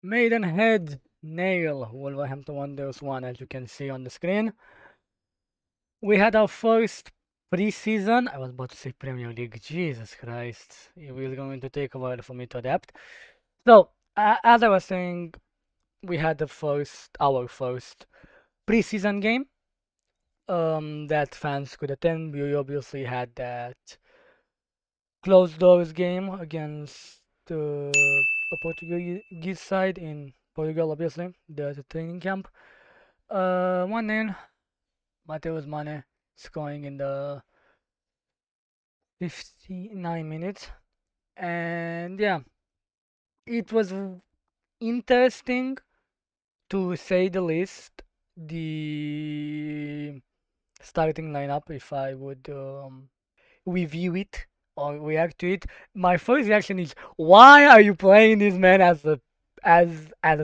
Maidenhead nail Wolverhampton Wanderers 1, as you can see on the screen. We had our first preseason. I was about to say Premier League. Jesus Christ. It was going to take a while for me to adapt. So, as I was saying, we had our first preseason game that fans could attend. We obviously had that closed doors game against a Portuguese side in Portugal, obviously, the training camp. 1-0, Mateus Mane scoring in the 59 minutes. And yeah, it was interesting to say the least. The starting lineup, if I would review it or react to it, my first reaction is, why are you playing this man as a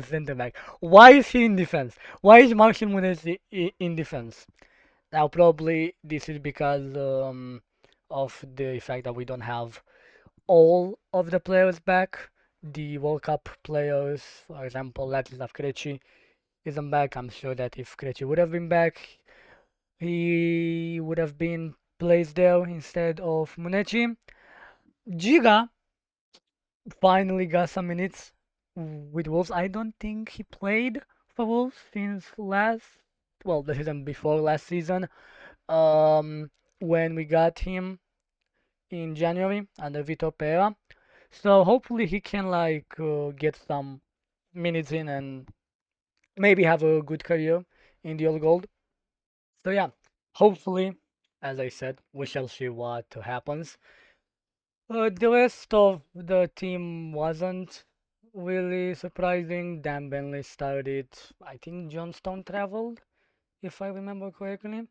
center back? Why is he in defense? Why is Marcel Muniz in defense? Now probably this is because of the fact that we don't have all of the players back. The World Cup players, for example, Ladislav Krejci isn't back. I'm sure that if Krejci would have been back, he would have been placed there instead of Muneci. Giga finally got some minutes with Wolves. I don't think he played for Wolves since the season before last season. Um, when we got him in January under Vitor Pereira. So hopefully he can get some minutes in and maybe have a good career in the old gold. So yeah, hopefully, as I said, we shall see what happens. The rest of the team wasn't really surprising. Dan Bentley started. I think Johnstone traveled, if I remember correctly.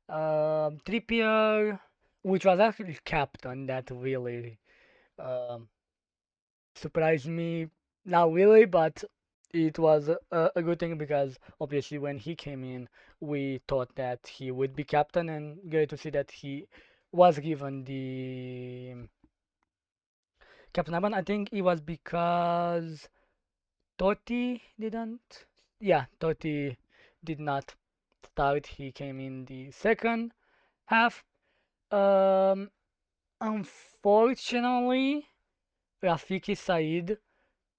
Trippier, which was actually captain, that really um, surprised me. Not really, but it was a good thing because obviously when he came in, we thought that he would be captain, and great to see that he was given the captain Aban. I think it was because Totti didn't. Yeah, Totti did not start. He came in the second half. Um, Unfortunately, Rafiki Said.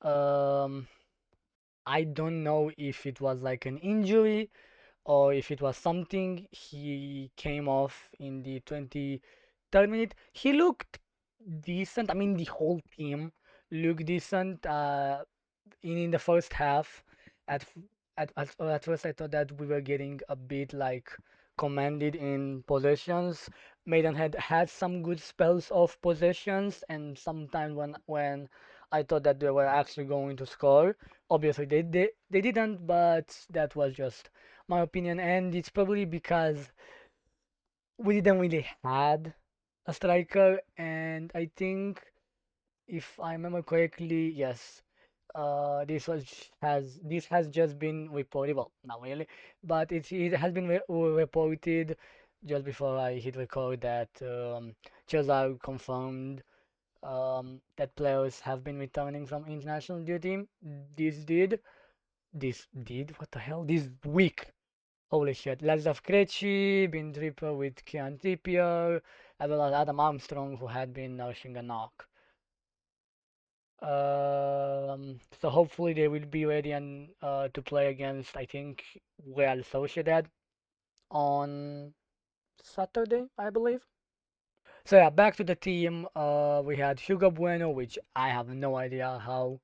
Um, I don't know if it was like an injury or if it was something. He came off in the 23rd minute. He looked decent. I mean, the whole team looked decent in the first half. At f- at first, I thought that we were getting a bit like commanded in possessions. Maidenhead had some good spells of possessions, and sometimes when I thought that they were actually going to score, obviously they didn't, but that was just my opinion, and it's probably because we didn't really had a striker, and I think if I remember correctly, yes, this has just been reported. Well, not really, but it has been reported just before I hit record that Chelsea confirmed that players have been returning from international duty. This did what the hell this week. Holy shit. Ladislav Krejci, been triple with Kieran Trippier, as well as Adam Armstrong, who had been nursing a knock. So hopefully they will be ready and to play against, I think, Real Sociedad on Saturday, I believe. So yeah, back to the team. We had Hugo Bueno, which I have no idea how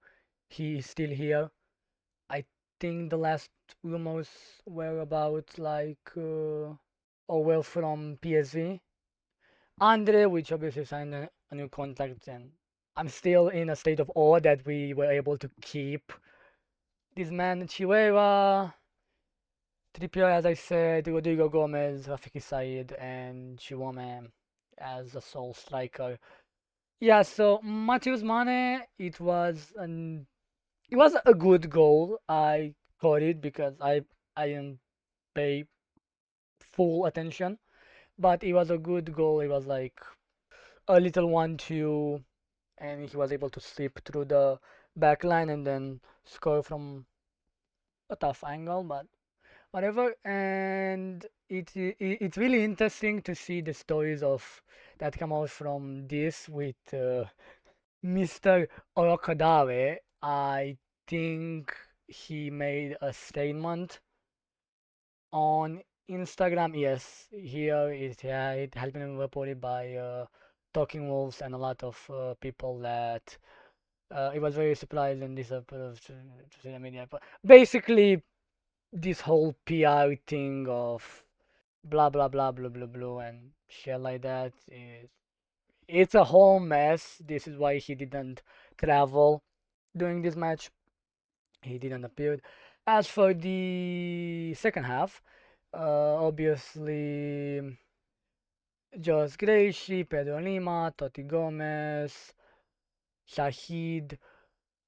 he is still here. I think the last rumors were about Orwell from PSV. Andre, which obviously signed a new contract, and I'm still in a state of awe that we were able to keep this man Chihuahua, Trippier, as I said, Rodrigo Gomez, Rafiki Said, and Chiwame as a sole striker. Yeah, so Matheus Mane, it was a good goal. I caught it because I didn't pay full attention, but it was a good goal. It was like a little 1-2, and he was able to slip through the backline and then score from a tough angle, but whatever. And it's really interesting to see the stories of that come out from this with Mr. Orokadawe. I think he made a statement on Instagram. Yes, here it, yeah, it has been reported by Talking Wolves and a lot of people that it was very surprised and disappointed to see the media. But basically, this whole PR thing of blah blah blah blah blah blah and shit like that is it's a whole mess. This is why he didn't travel during this match. He didn't appear. As for the second half, obviously Jos Gracie, Pedro Lima, Totti Gomez, Shahid,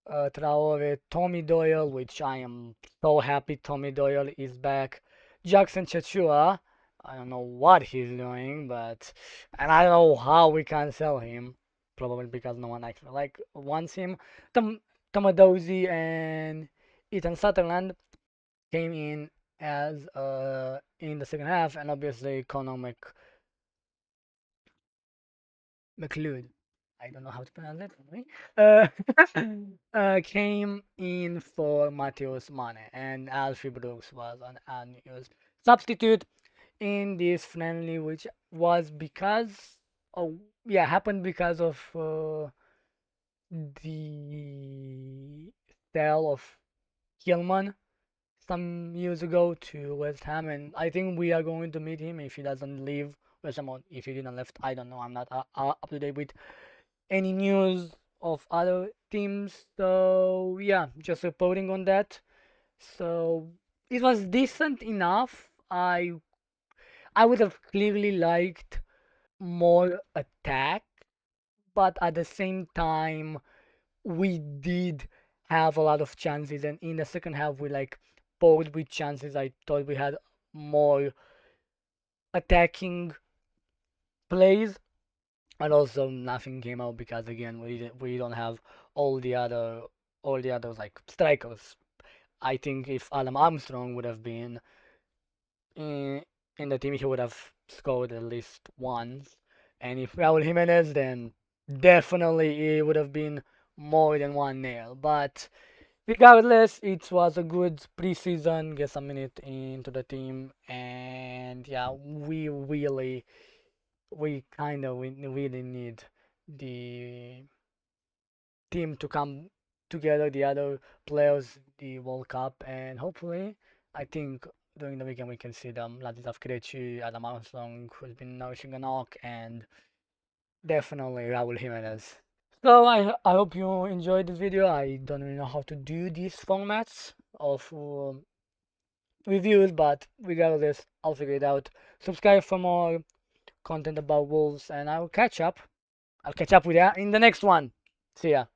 Traore, Tommy Doyle, which I am so happy Tommy Doyle is back. Jackson Chachua, I don't know what he's doing, but and I don't know how we can sell him. Probably because no one actually like wants him. Tom Tomadozi and Ethan Sutherland came in as in the second half, and obviously Conor McLeod. I don't know how to pronounce it. Anyway. Came in for Matheus Mane, and Alfie Brooks was an unused substitute in this friendly, which was because oh yeah happened because of the sale of Hillman some years ago to West Ham, and I think we are going to meet him if he doesn't leave West Ham. Or if he didn't left, I don't know. I'm not up to date with any news of other teams. So yeah, just reporting on that. So it was decent enough. I would have clearly liked more attack, but at the same time we did have a lot of chances, and in the second half we like poured with chances. I thought we had more attacking plays, and also nothing came out because again we don't have all the other all the others like strikers. I think if Adam Armstrong would have been in, in the team, he would have scored at least once, and if Raul Jimenez, then definitely it would have been more than one nail. But regardless, it was a good preseason, get some minute into the team, and yeah, we really need the team to come together, the other players, the World Cup, and hopefully, I think during the weekend we can see them, Ladislav Krejci, Adam Armstrong, who's been nourishing a knock, and definitely Raul Jimenez. So I hope you enjoyed this video. I don't really know how to do these formats of reviews, but regardless, I'll figure it out. Subscribe for more content about Wolves, and I'll catch up. I'll catch up with you in the next one. See ya.